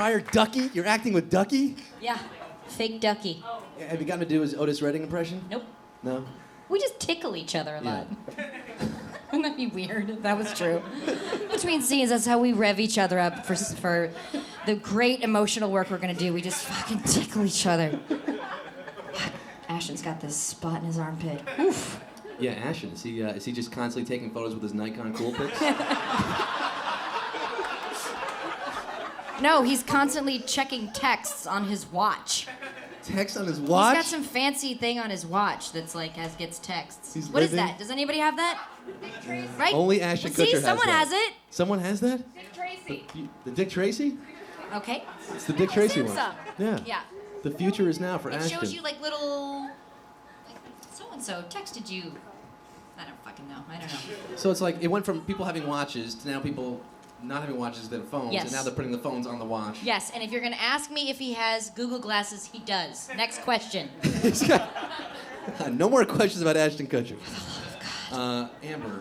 Pryor, Ducky? You're acting with Ducky? Yeah, fake Ducky. Yeah, have you gotten to do his Otis Redding impression? Nope. No? We just tickle each other a lot. Yeah. Wouldn't that be weird if that was true? Between scenes, that's how we rev each other up for the great emotional work we're gonna do. We just fucking tickle each other. Ashton's got this spot in his armpit. Oof. Yeah, Ashton, is he just constantly taking photos with his Nikon Coolpix? No, he's constantly checking texts on his watch. Text on his watch? He's got some fancy thing on his watch that's like gets texts. He's What is living- that? Does anybody have that? Right? Only Ashton Well, see, Kutcher has someone that. has it. Someone has that? Dick Tracy. The Dick Tracy? Okay. It's the Dick Tracy Same one. stuff. Yeah. Yeah. The future is now for It Ashton. shows you like little, like so-and-so texted you. I don't fucking know. I don't know. So it's like it went from people having watches to now people not having watches, they have phones, Yes. and now they're putting the phones on the watch. Yes, and if you're gonna ask me if he has Google glasses, he does. Next question. He's got- no more questions about Ashton Kutcher. Amber,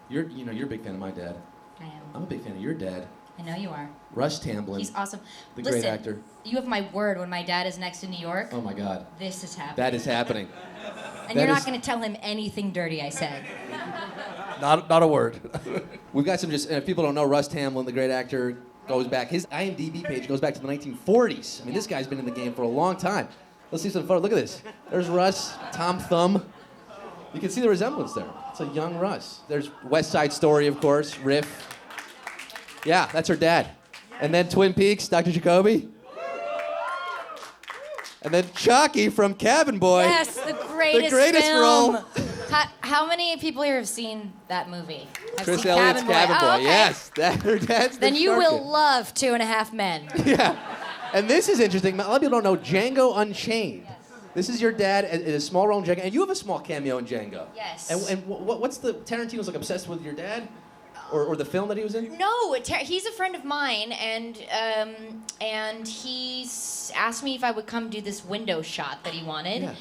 you're a big fan of my dad. I am. I'm a big fan of your dad, I know you are. Russ Tamblyn. He's awesome. The Listen, great actor. You have my word. When my dad is next in New York, Oh my God, this is happening. that is happening. And that you're not is- going to tell him anything dirty I said. Not a word. We've got some if people don't know, Russ Tamblyn, the great actor, goes back. His IMDb page goes back to the 1940s. I mean, this guy's been in the game for a long time. Let's see some photos. Look at this. There's Russ, Tom Thumb. You can see the resemblance there. It's a young Russ. There's West Side Story, of course, Riff. Yeah, that's her dad. And then Twin Peaks, Dr. Jacoby. And then Chucky from Cabin Boy. Yes, the greatest role. film. How many people here have seen that movie? I've Chris seen Elliott's Cabin Boy. Oh, okay. Yes, her dad's the Then you shark will kid. love 2.5 Men. Yeah. And this is interesting. A lot of people don't know Django Unchained. This is your dad in a small role in Django, and you have a small cameo in Django. Yes. And what's the Tarantino's like obsessed with your dad, or the film that he was in? No, he's a friend of mine, and he's asked me if I would come do this window shot that he wanted, Yeah.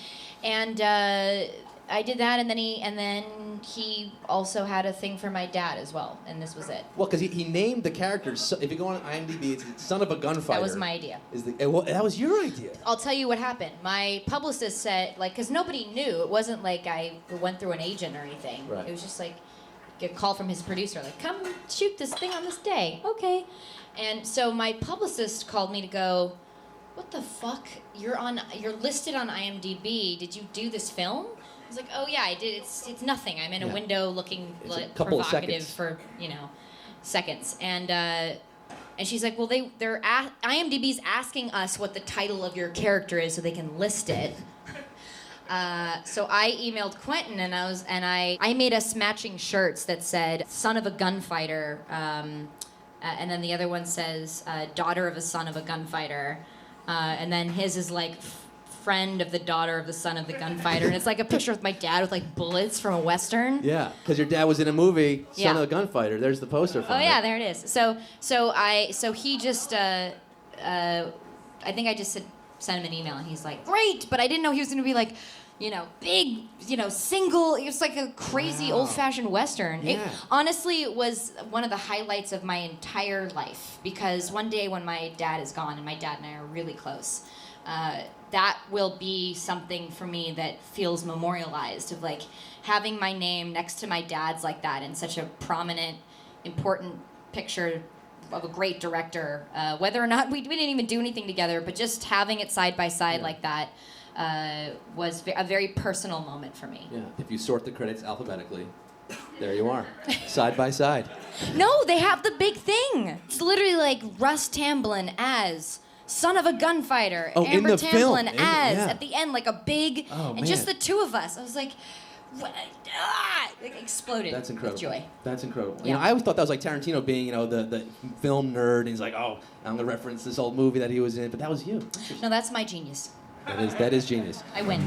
and I did that, and then he also had a thing for my dad as well, and this was it. Well, because he named the character. So if you go on IMDb, it's Son of a Gunfighter. That was my idea. That was your idea. I'll tell you what happened. My publicist said, because nobody knew. It wasn't like I went through an agent or anything. Right. It was just like a call from his producer, like, come shoot this thing on this day. Okay. And so my publicist called me to go, what the fuck? You're listed on IMDb. Did you do this film? I was like, oh yeah, I did. It's nothing. I'm in a window looking It's a couple of provocative seconds. for, seconds. And she's like, well, IMDb's asking us what the title of your character is so they can list it. So I emailed Quentin and I made us matching shirts that said "Son of a Gunfighter," and then the other one says "Daughter of a Son of a Gunfighter," and then his is like friend of the daughter of the son of the gunfighter, and it's like a picture with my dad with like bullets from a western. Yeah, because your dad was in a movie, Son Yeah. of a Gunfighter. There's the poster for it. Oh yeah, there it is. So he just I think I just sent him an email, and he's like, great, but I didn't know he was gonna be like, big, single. It was like a crazy old-fashioned western. Yeah. It honestly was one of the highlights of my entire life, because one day when my dad is gone, and my dad and I are really close, that will be something for me that feels memorialized, of like having my name next to my dad's like that in such a prominent, important picture of a great director. Whether or not we didn't even do anything together, but just having it side by side like that was a very personal moment for me. Yeah. If you sort the credits alphabetically, there you are, side by side. No, they have the big thing. It's literally like Russ Tamblyn as Son of a Gunfighter, Oh, in Amber the film. Tamblyn as Yeah. at the end, like a big, Oh, and just the man. two of us. I was like, what? It exploded. That's incredible. With joy. That's incredible. Yeah. I always thought that was like Tarantino being, the film nerd, and he's like, oh, I'm gonna reference this old movie that he was in, but that was you. No, that's my genius. That is genius. I win.